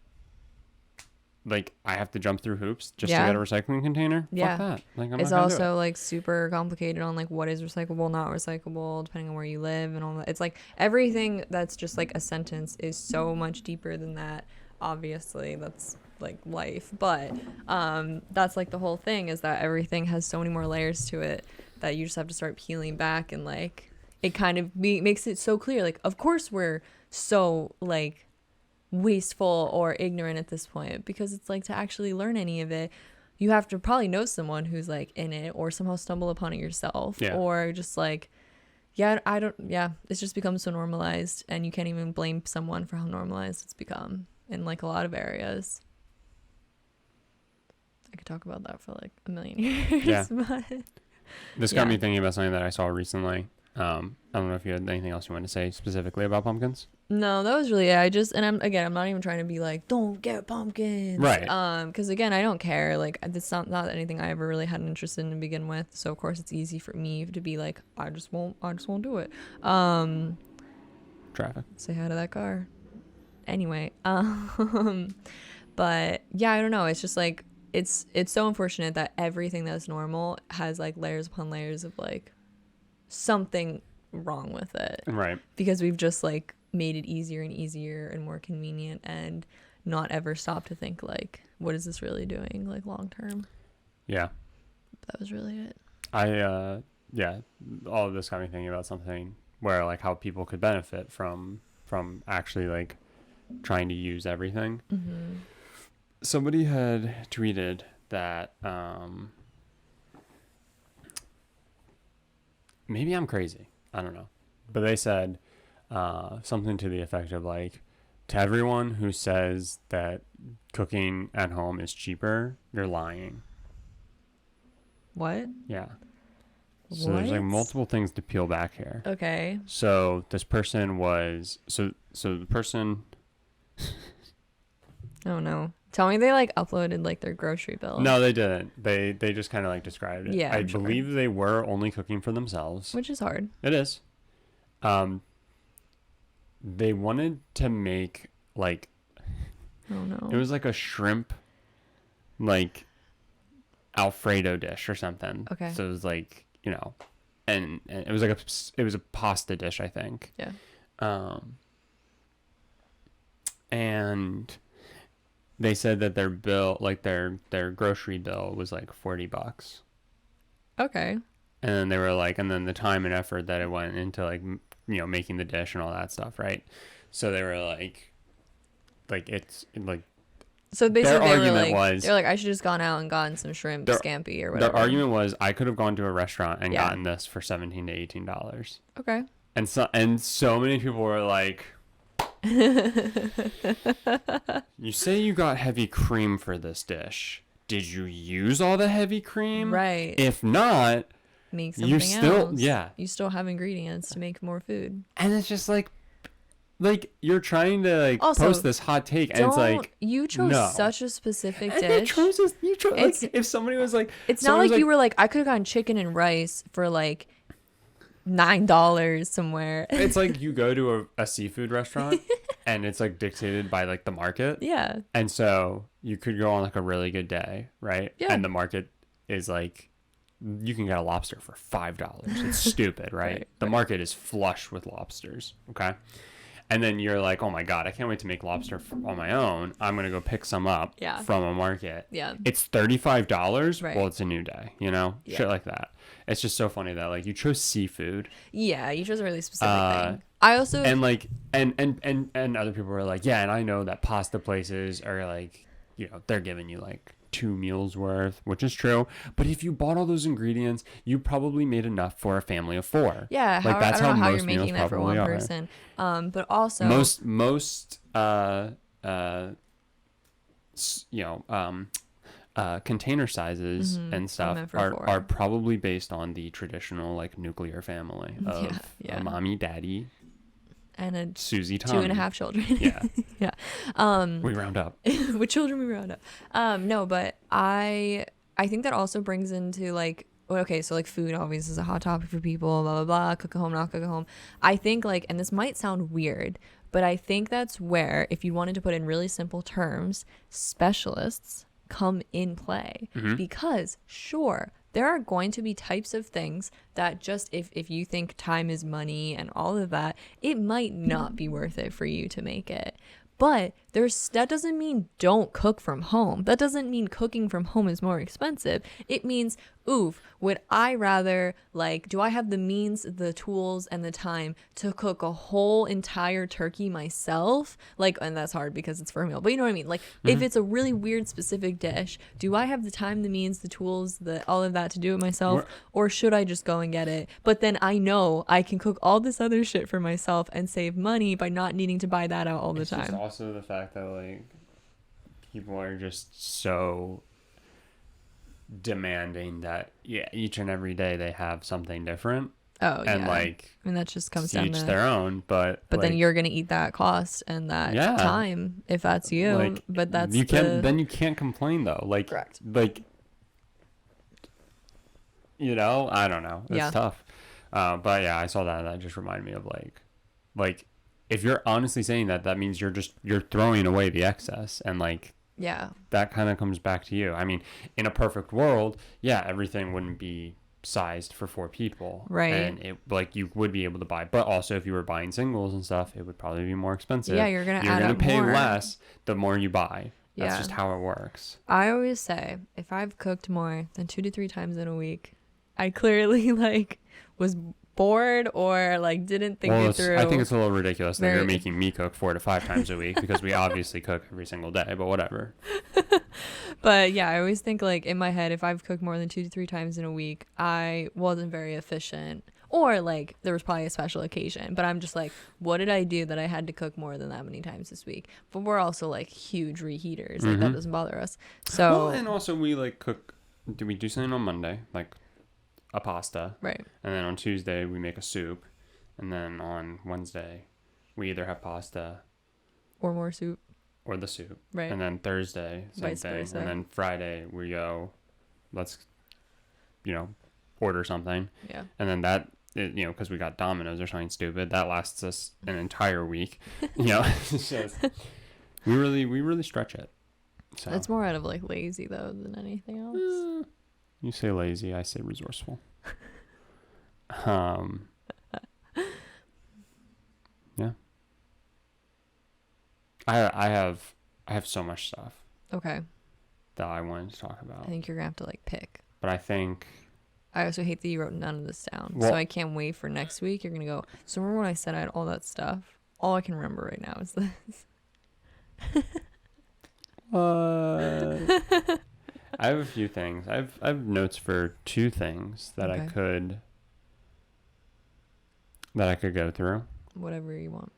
like I have to jump through hoops just to get a recycling container. Yeah. Fuck that. Like I'm it's not gonna also do it. like super complicated on like what is recyclable, not recyclable, depending on where you live and all that. It's like everything that's just like a sentence is so much deeper than that. Obviously, that's like life, but that's like the whole thing, is that everything has so many more layers to it that you just have to start peeling back, and like it kind of makes it so clear. Like, of course we're so like wasteful or ignorant at this point, because it's like to actually learn any of it, you have to probably know someone who's like in it, or somehow stumble upon it yourself, or just like it's just become so normalized, and you can't even blame someone for how normalized it's become in like a lot of areas. I could talk about that for like a million years. Yeah. But This got me thinking about something that I saw recently. I don't know if you had anything else you want to say specifically about pumpkins. No, that was really it. I'm not even trying to be like, don't get pumpkins, right? Because again, I don't care. Like, it's not anything I ever really had an interest in to begin with. So of course it's easy for me to be like, I just won't do it. Traffic. Say hi to that car. Anyway, but yeah, I don't know. It's just like it's so unfortunate that everything that's normal has like layers upon layers of like something wrong with it, right? Because we've just like made it easier and easier and more convenient, and not ever stopped to think like, what is this really doing like long term? Yeah, that was really it. All of this got me thinking about something where like how people could benefit from actually like trying to use everything. Mm-hmm. Somebody had tweeted that maybe I'm crazy, I don't know, but they said something to the effect of like, to everyone who says that cooking at home is cheaper, you're lying. What? Yeah. So there's like multiple things to peel back here. Okay. So this person was so the person. Oh no! Tell me they like uploaded like their grocery bill. No, they didn't. They just kind of like described it. Yeah, I believe they were only cooking for themselves, which is hard. It is. They wanted to make like. Oh no! It was like a shrimp, like Alfredo dish or something. Okay. So it was like, you know, and it was like it was a pasta dish, I think. Yeah. And they said that their bill, like their grocery bill, was like $40. Okay. And then they were like, and then the time and effort that it went into like, you know, making the dish and all that stuff, right? So they were like it's like. So basically, their argument was they're like, I should just gone out and gotten some shrimp scampi or whatever. Their argument was, I could have gone to a restaurant and gotten this for $17 to $18. Okay. And so many people were like, you say you got heavy cream for this dish. Did you use all the heavy cream? Right. If not, make something else. Yeah. You still have ingredients to make more food. And it's just like you're trying to like also, post this hot take, and it's like, you chose such a specific dish. You chose like, if somebody was like, it's not like you were like, I could have gotten chicken and rice for like $9 somewhere. It's like you go to a seafood restaurant and it's like dictated by like the market. Yeah. And so you could go on like a really good day, right? Yeah. And the market is like, you can get a lobster for $5. It's stupid, right? The market is flush with lobsters. Okay. And then you're like, oh my God, I can't wait to make lobster on my own. I'm going to go pick some up from a market. Yeah. It's $35. Right. Well, it's a new day, you know? Yeah. Shit like that. It's just so funny that like you chose seafood. Yeah, you chose a really specific thing. I also and like and other people were like, yeah, and I know that pasta places are like, you know, they're giving you like 2 meals worth, which is true. But if you bought all those ingredients, you probably made enough for a family of 4. Yeah, like that's I don't know how most you're making that for one person. But also most you know, container sizes and stuff are probably based on the traditional like nuclear family of a mommy, daddy, and a Susie, Tommy. 2.5 children. Yeah. Yeah. We round up. With children we round up. No, but I think that also brings into like, okay, so like food always is a hot topic for people, blah blah blah, cook at home, not cook at home. I think like, and this might sound weird, But I think that's where, if you wanted to put in really simple terms, specialists come in play. Because, sure, there are going to be types of things that just, if you think time is money and all of that, it might not be worth it for you to make it. But that doesn't mean don't cook from home. That doesn't mean cooking from home is more expensive. It means, would I rather, like, do I have the means, the tools, and the time to cook a whole entire turkey myself? Like, and that's hard because it's for a meal, but you know what I mean? Like, if it's a really weird specific dish, do I have the time, the means, the tools, all of that to do it myself? Or should I just go and get it? But then I know I can cook all this other shit for myself and save money by not needing to buy that out all the time. It's also the fact that, like, people are just so demanding that each and every day they have something different. Oh yeah. And like, I mean, that just comes to down each to their own, but like, then you're gonna eat that cost and that time if that's you. Like, but that's you can't complain though. Like, correct. Like, you know, I don't know. It's tough. But yeah, I saw that and that just reminded me of like if you're honestly saying that, that means you're throwing away the excess, and like, yeah, that kind of comes back to you. I mean, in a perfect world, everything wouldn't be sized for 4 people, right? And it, like, you would be able to buy, but also if you were buying singles and stuff, it would probably be more expensive. Yeah, you're gonna pay more. less the more you buy. That's just how it works. I always say, if I've cooked more than 2 to 3 times in a week, I clearly like was bored or like didn't think it through. I think it's a little ridiculous that you're making me cook 4 to 5 times a week, because we obviously cook every single day, but whatever. But yeah, I always think, like, in my head, if I've cooked more than 2 to 3 times in a week, I wasn't very efficient, or like there was probably a special occasion. But I'm just like, what did I do that I had to cook more than that many times this week? But we're also like huge reheaters, like that doesn't bother us. So well, and also we like cook. Do we do something on Monday, like a pasta, right? And then on Tuesday we make a soup, and then on Wednesday we either have pasta or more soup or the soup, right? And then Thursday same Vice thing, versa. and then Friday we go, let's, order something, and then that, because we got Domino's or something stupid that lasts us an entire week. It's just, we really stretch it. So it's more out of like lazy though than anything else. You say lazy, I say resourceful. Yeah. I have so much stuff. Okay. That I wanted to talk about. I think you're gonna have to like pick. But I think. I also hate that you wrote none of this down, well, so I can't wait for next week. You're gonna go. So remember when I said I had all that stuff? All I can remember right now is this. I have a few things. I've notes for 2 things that I could go through. Whatever you want.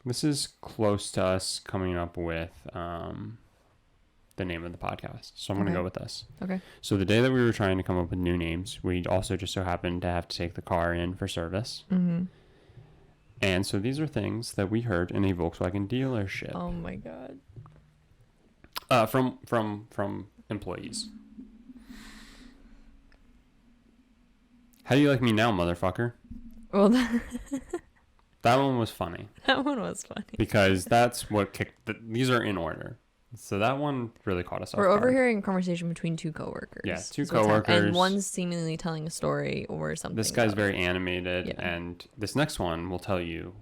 This is close to us coming up with the name of the podcast, so I'm gonna go with this. Okay. So the day that we were trying to come up with new names, we also just so happened to have to take the car in for service. Mm-hmm. And so these are things that we heard in a Volkswagen dealership. Oh my god. From employees. How do you like me now, motherfucker? Well, that one was funny. That one was funny. Because that's what kicked. These are in order. So that one really caught us off We're guard. overhearing a conversation between 2 coworkers. Yeah, 2 coworkers. And one's seemingly telling a story or something. This guy's very animated, and this next one will tell you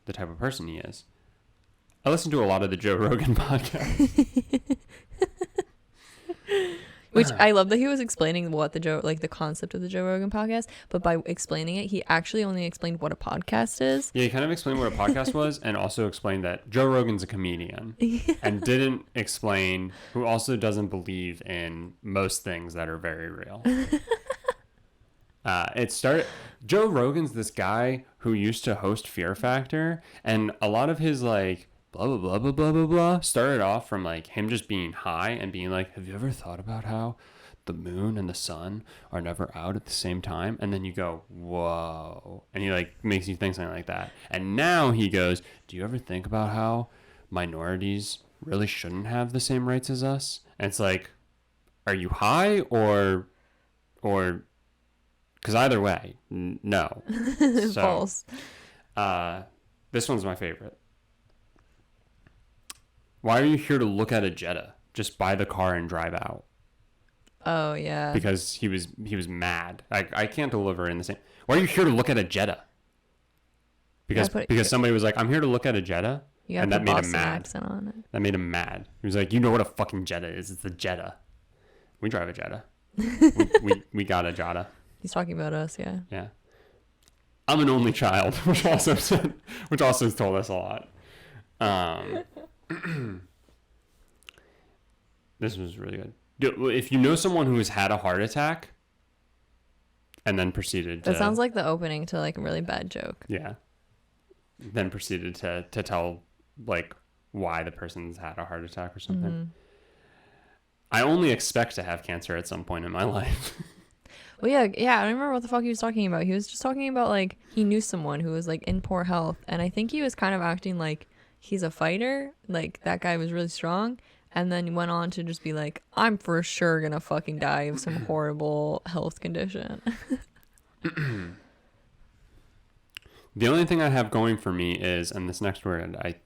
the type of person he is. I listen to a lot of the Joe Rogan podcast. Which I love that he was explaining what the concept of the Joe Rogan podcast, but by explaining it, he actually only explained what a podcast is. Yeah, he kind of explained what a podcast was, and also explained that Joe Rogan's a comedian, and didn't explain who also doesn't believe in most things that are very real. Joe Rogan's this guy who used to host Fear Factor, and a lot of his like blah blah blah blah blah blah blah started off from like him just being high and being like, have you ever thought about how the moon and the sun are never out at the same time? And then you go, whoa, and he like makes you think something like that. And now he goes, do you ever think about how minorities really shouldn't have the same rights as us? And it's like, are you high or Because either way, no. So, False. This one's my favorite. Why are you here to look at a Jetta? Just buy the car and drive out. Oh, yeah. Because he was mad. I can't deliver in the same. Why are you here to look at a Jetta? Because somebody was like, I'm here to look at a Jetta. And that made him mad. Accent on it. That made him mad. He was like, you know what a fucking Jetta is? It's a Jetta. We drive a Jetta. we got a Jetta. He's talking about us, yeah. Yeah. I'm an only child, which also told us a lot. This was really good. If you know someone who has had a heart attack and then proceeded to... That sounds like the opening to like a really bad joke. Yeah. Then proceeded to tell like why the person's had a heart attack or something. Mm-hmm. I only expect to have cancer at some point in my life. Well, yeah, I don't remember what the fuck he was talking about. He was just talking about like he knew someone who was like in poor health, and I think he was kind of acting like he's a fighter, like that guy was really strong, and then he went on to just be like, I'm for sure gonna fucking die of some horrible health condition. The only thing I have going for me is, and this next word I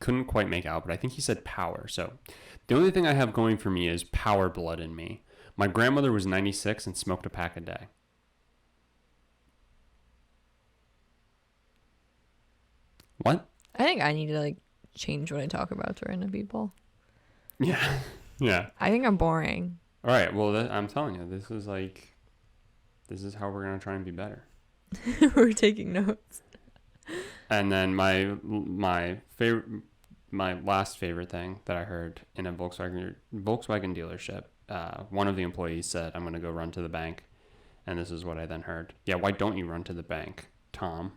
couldn't quite make out, but I think he said power. So the only thing I have going for me is power blood in me. My grandmother was 96 and smoked a pack a day. What? I think I need to like change what I talk about to random people. Yeah. Yeah. I think I'm boring. All right. Well, I'm telling you, this is how we're going to try and be better. We're taking notes. And then my last favorite thing that I heard in a Volkswagen dealership, one of the employees said, I'm going to go run to the bank. And this is what I then heard. Yeah, why don't you run to the bank, Tom?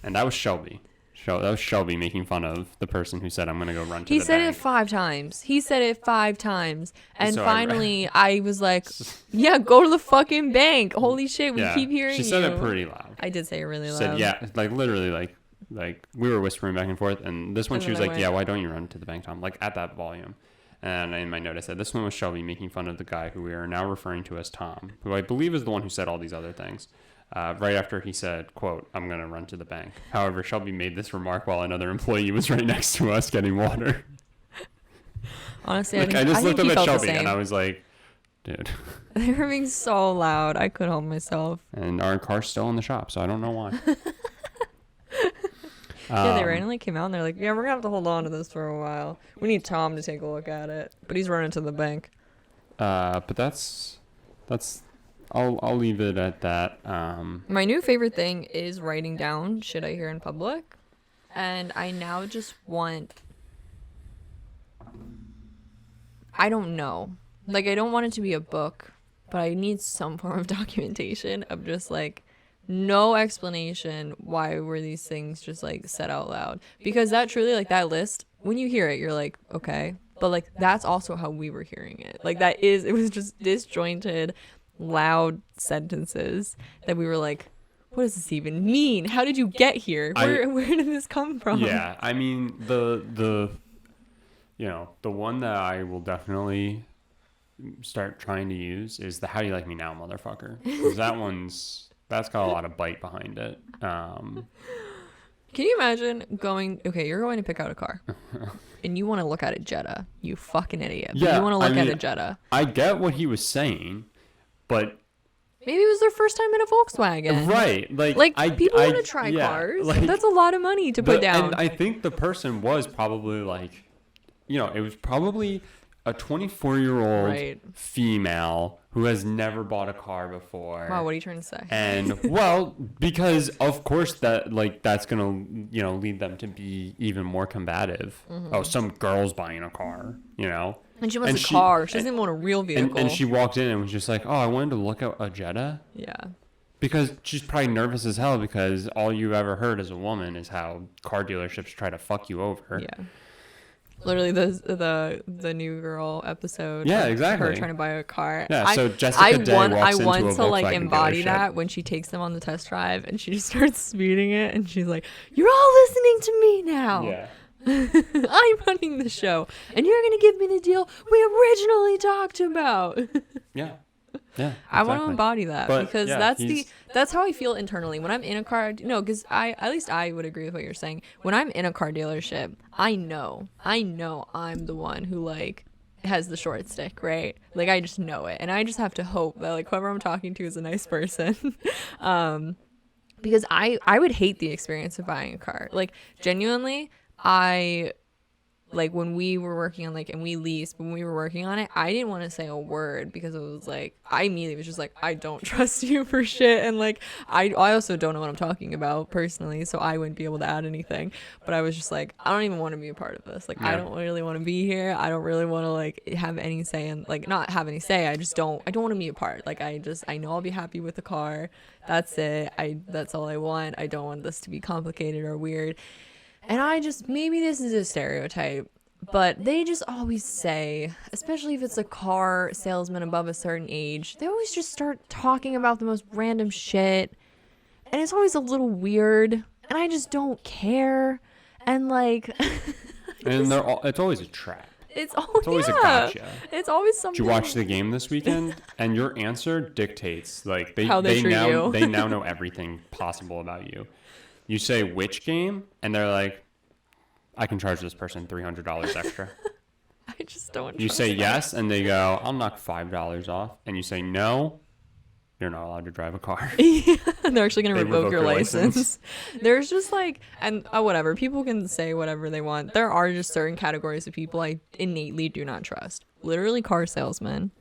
And that was Shelby. That was Shelby making fun of the person who said, I'm going to go run to the bank. He said it 5 times. And so finally, I was like, yeah, go to the fucking bank. Holy shit, we keep hearing you. She said it pretty loud. I did say it really loud. Said, yeah, like literally, like we were whispering back and forth. And this one, she was like, yeah, why don't you run to the bank, Tom? Like at that volume. And in my note, I said, this one was Shelby making fun of the guy who we are now referring to as Tom, who I believe is the one who said all these other things. Right after he said, quote, I'm going to run to the bank. However, Shelby made this remark while another employee was right next to us getting water. Honestly, like, I just looked up at Shelby and I was like, dude. They were being so loud. I couldn't help myself. And our car's still in the shop, so I don't know why. Yeah, they randomly came out and they're like, yeah, we're going to have to hold on to this for a while. We need Tom to take a look at it. But he's running to the bank. But that's I'll leave it at that. My new favorite thing is writing down shit I hear in public. And I now just want... I don't know. Like, I don't want it to be a book, but I need some form of documentation of just, like, no explanation why were these things just, like, said out loud. Because that truly, like, that list, when you hear it, you're like, okay. But, like, that's also how we were hearing it. Like, it was just disjointed, loud sentences that we were like, what does this even mean? How did you get here? Where did this come from? Yeah, I mean, the one that I will definitely start trying to use is the how do you like me now, motherfucker? Because that's got a lot of bite behind it. Can you imagine you're going to pick out a car and you want to look at a Jetta, you fucking idiot. Yeah, you want to look at a Jetta. I get what he was saying, but maybe it was their first time in a Volkswagen. Right. People want to try cars. Like, that's a lot of money to put down. And I think the person was probably like, it was probably a 24-year-old female who has never bought a car before. Wow, what are you trying to say? And well, because of course that's going to, lead them to be even more combative. Mm-hmm. Oh, some girl's buying a car, And she wants a car. She doesn't even want a real vehicle. And she walked in and was just like, oh, I wanted to look at a Jetta. Yeah. Because she's probably nervous as hell because all you ever heard as a woman is how car dealerships try to fuck you over. Yeah. Literally the New Girl episode. Yeah, exactly. Her trying to buy a car. Yeah, so Jessica Day walks into a Volkswagen I want to like embody dealership. that when she takes them on the test drive and she just starts speeding it and she's like, you're all listening to me now. Yeah. I'm running the show and you're going to give me the deal we originally talked about. Yeah. Yeah, I want to exactly. embody that But, because yeah, that's how I feel internally when I'm in a car. No, because at least I would agree with what you're saying. When I'm in a car dealership, I know I'm the one who like has the short stick, right? Like I just know it, and I just have to hope that like whoever I'm talking to is a nice person. Because I would hate the experience of buying a car. Like genuinely, I like when we were working on like and we leased when we were working on it, I didn't want to say a word because it was like I immediately was just like I don't trust you for shit, and like I also don't know what I'm talking about personally, so I wouldn't be able to add anything. But I was just like I don't even want to be a part of this. Like Yeah. I don't really want to be here. I don't really want to like have any say in like not have any say. I don't want to be a part. Like I know I'll be happy with the car. That's it. That's all I want. I don't want this to be complicated or weird. And I just, maybe this is a stereotype, but they just always say, especially if it's a car salesman above a certain age, they always just start talking about the most random shit. And it's always a little weird. And I just don't care. And like, it's always a trap. It's always a gotcha. It's always something. Did you watch the game this weekend? And your answer dictates, like, How they treat you. They now know everything possible about you. You say which game, and they're like, I can charge this person $300 extra. I just don't. You say yes, and they go, I'll knock $5 off. And you say no, you're not allowed to drive a car. Yeah, they're actually going to revoke your license. There's just like, and whatever. People can say whatever they want. There are just certain categories of people I innately do not trust. Literally car salesmen.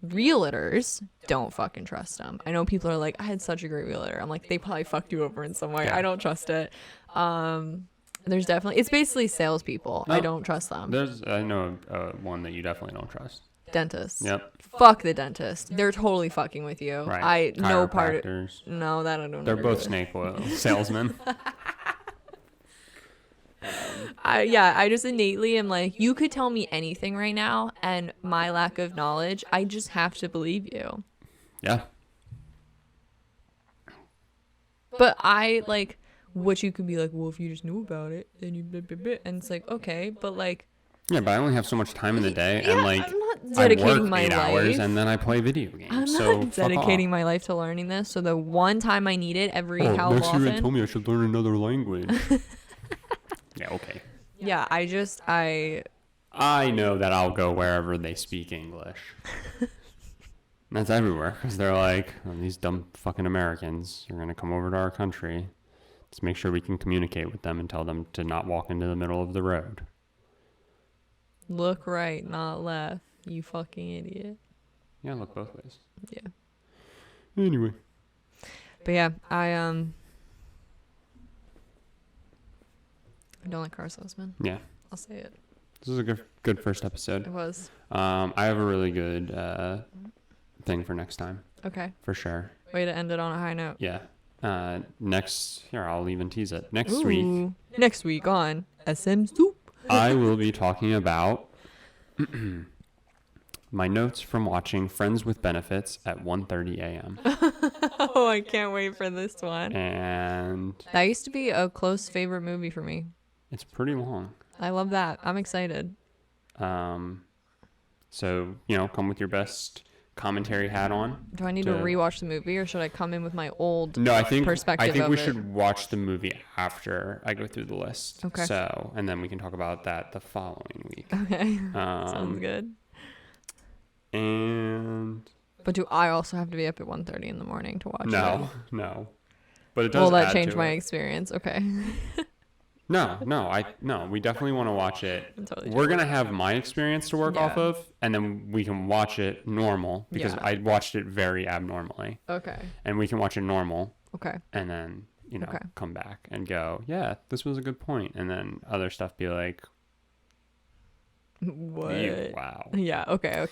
Realtors, don't fucking trust them. I know people are like, I had such a great realtor. I'm like, they probably fucked you over in some way. Yeah. I don't trust it. There's definitely, it's basically salespeople. No, I don't trust them. I know one that you definitely don't trust. Dentists. Yep. Fuck the dentist. They're totally fucking with you. Right. No part of, no, that I don't know. They're both snake oil salesmen. I just innately am like, you could tell me anything right now, and my lack of knowledge, I just have to believe you. Yeah. But I like what you could be like, well, if you just knew about it, then you blah, blah, blah. And it's like, okay, but like, yeah, but I only have so much time in the day, yeah, and like I'm not dedicating I work my 8 life. hours, and then I play video games. I'm so not dedicating my life to learning this. So the one time I need it, every how next often? year you told me I should learn another language. Yeah, okay. Yeah, I know that I'll go wherever they speak English. That's everywhere, because they're like, oh, these dumb fucking Americans are going to come over to our country. Let's make sure we can communicate with them and tell them to not walk into the middle of the road. Look right, not left, you fucking idiot. Yeah, look both ways. Yeah. Anyway. But yeah, I don't like car salesmen. Yeah. I'll say it. This is a good first episode. It was. I have a really good thing for next time. Okay. For sure. Way to end it on a high note. Yeah. I'll even tease it. Next week on SM Soup. I will be talking about my notes from watching Friends with Benefits at 1:30 a.m. Oh, I can't wait for this one. And that used to be a close favorite movie for me. It's pretty long. I love that. I'm excited. So, come with your best commentary hat on. Do I need to rewatch the movie, or should I come in with my old perspective? I think we should watch the movie after I go through the list. Okay. So, and then we can talk about that the following week. Okay. Sounds good. But do I also have to be up at 1:30 in the morning to watch it? No. But it does. Will that change my experience? Okay. No, we definitely want to watch it. Totally We're going to have my experience to work off of, and then we can watch it normal, because I watched it very abnormally. Okay. And we can watch it normal. Okay. And then, come back and go, yeah, this was a good point. And then other stuff be like, what? Wow. Yeah, okay.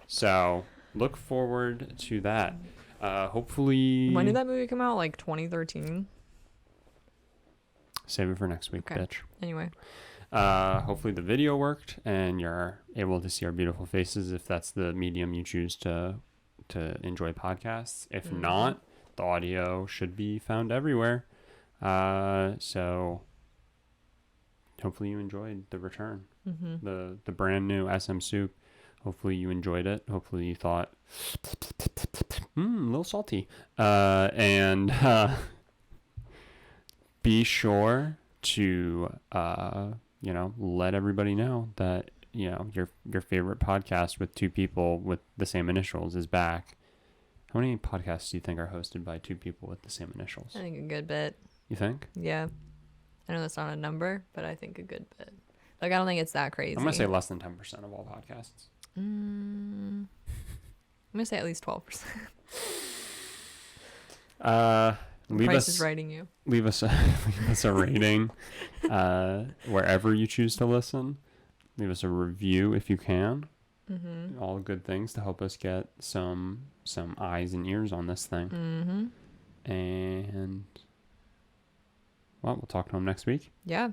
So, look forward to that. Hopefully... When did that movie come out? Like 2013? Save it for next week, bitch. Anyway. Hopefully the video worked and you're able to see our beautiful faces if that's the medium you choose to enjoy podcasts. If not, the audio should be found everywhere. So hopefully you enjoyed the return. The brand new SM Soup. Hopefully you enjoyed it. Hopefully you thought, a little salty. And be sure to, let everybody know that, your favorite podcast with two people with the same initials is back. How many podcasts do you think are hosted by two people with the same initials? I think a good bit. You think? Yeah. I know that's not a number, but I think a good bit. Like, I don't think it's that crazy. I'm going to say less than 10% of all podcasts. I'm going to say at least 12%. Price is writing you. Leave us a rating wherever you choose to listen. Leave us a review if you can. Mm-hmm. All good things to help us get some eyes and ears on this thing. Mm-hmm. And, well, we'll talk to them next week. Yeah.